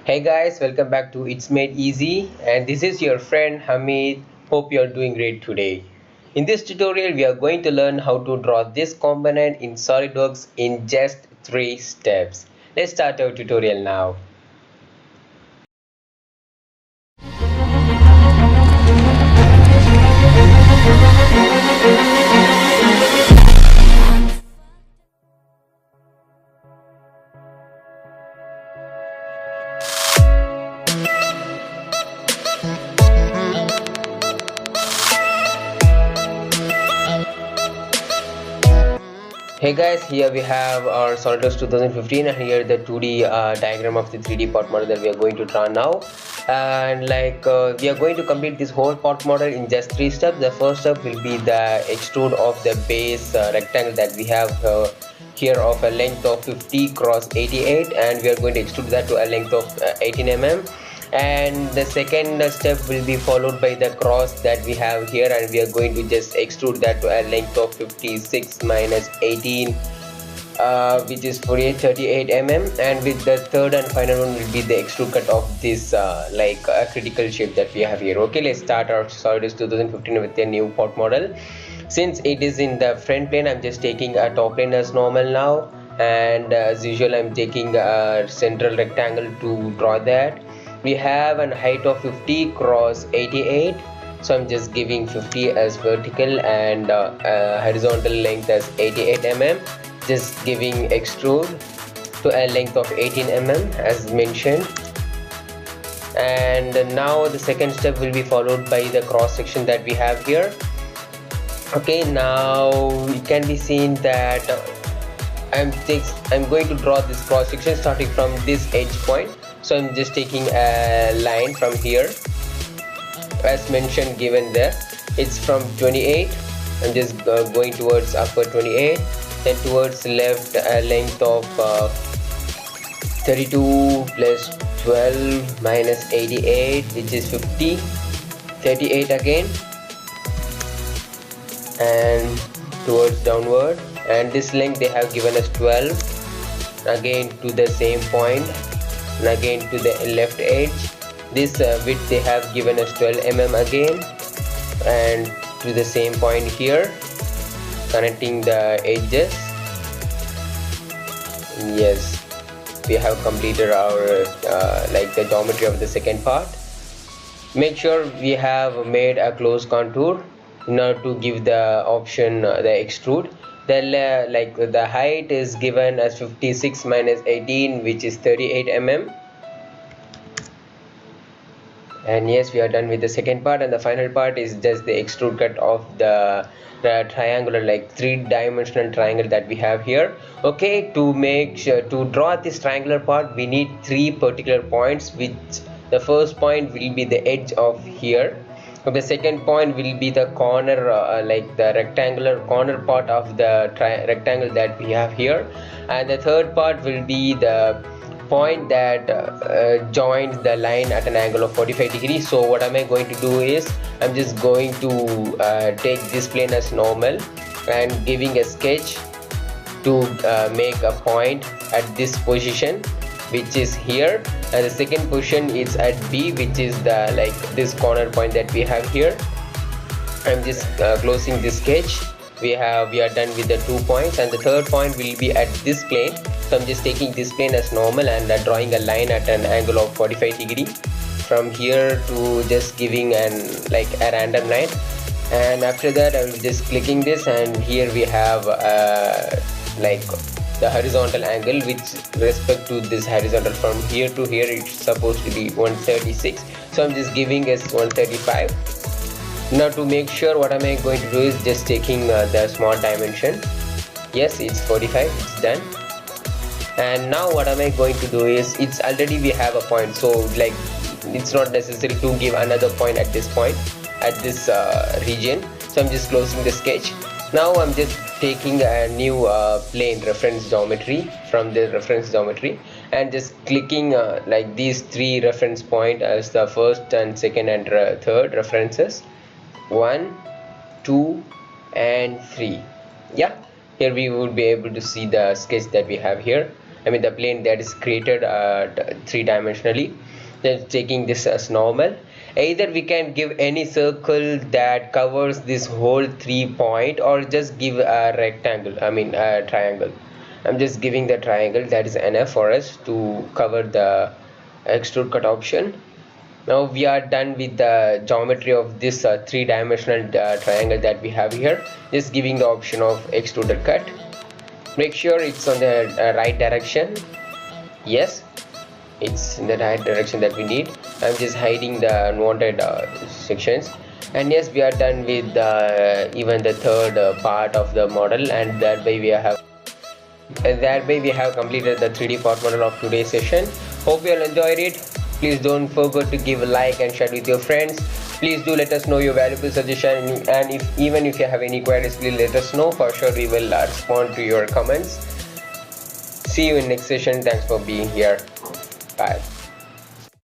Hey guys, welcome back to It's Made Easy, and this is your friend Hamid. Hope you're doing great today. In this tutorial, we are going to learn how to draw this component in SolidWorks in just 3 steps. Let's start our tutorial now. Hey guys, here we have our SolidWorks 2015 and here the 2D diagram of the 3D part model that we are going to draw now. And we are going to complete this whole part model in just 3 steps. The first step will be the extrude of the base rectangle that we have here of a length of 50 cross 88, and we are going to extrude that to a length of 18 mm. And the second step will be followed by the cross that we have here, and we are going to just extrude that to a length of 56 minus 18 which is 38 mm. And with the third and final one will be the extrude cut of this critical shape that we have here. Okay, let's start our SolidWorks 2015 with a new part model. Since it is in the front plane, I'm just taking a top plane as normal now, and as usual I'm taking a central rectangle to draw that. We have an height of 50 cross 88, so I'm just giving 50 as vertical and horizontal length as 88 mm. Just giving extrude to a length of 18 mm as mentioned. And now the second step will be followed by the cross section that we have here. Okay, now it can be seen that I'm going to draw this cross section starting from this edge point. So I'm just taking a line from here as mentioned given there. It's from 28. I'm just going towards upper 28, then towards left a length of 32 plus 12 minus 88, which is 50. 38 again, and towards downward, and this length they have given us 12. Again to the same point, and again to the left edge. This width they have given us 12 mm again, and to the same point here, connecting the edges. Yes, we have completed our the geometry of the second part. Make sure we have made a close contour in order to give the option the extrude. The height is given as 56 minus 18, which is 38 mm. And yes, we are done with the second part, and the final part is just the extrude cut of the triangular, like 3-dimensional triangle that we have here. Okay, to make sure to draw this triangular part, we need 3 particular points, which the first point will be the edge of here. The second point will be the corner, the rectangular corner part of the rectangle that we have here, and the third part will be the point that joins the line at an angle of 45 degrees. So what am I going to do is I'm just going to take this plane as normal and giving a sketch to make a point at this position, which is here, and the second position is at B, which is the this corner point that we have here. I'm just closing this sketch. We are done with the 2 points, and the third point will be at this plane. So I'm just taking this plane as normal and drawing a line at an angle of 45 degree from here to just giving a random line. And after that I'm just clicking this, and here we have the horizontal angle, which respect to this horizontal from here to here it's supposed to be 136, so I'm just giving as 135. Now to make sure, what am I going to do is just taking the small dimension. Yes, it's 45. It's done. And now what am I going to do is, it's already we have a point, so it's not necessary to give another point at this point, at this region. So I'm just closing the sketch. Now I'm just taking a new plane reference geometry from the reference geometry, and just clicking these 3 reference point as the first and second and third references. 1, 2 and 3. Yeah, here we would be able to see the sketch that we have here. I mean the plane that is created three-dimensionally. Then taking this as normal. Either we can give any circle that covers this whole 3-point, or just give a rectangle, I mean a triangle. I'm just giving the triangle, that is enough for us to cover the extrude cut option. Now we are done with the geometry of this three-dimensional triangle that we have here. Just giving the option of extruded cut. Make sure it's on the right direction. Yes, it's in the right direction that we need. I'm just hiding the unwanted sections. And yes, we are done with even the third part of the model, and that way we have completed the 3D part model of today's session. Hope you all enjoyed it. Please don't forget to give a like and share with your friends. Please do let us know your valuable suggestion, and even if you have any queries, please let us know. For sure we will respond to your comments. See you in next session. Thanks for being here. Bye.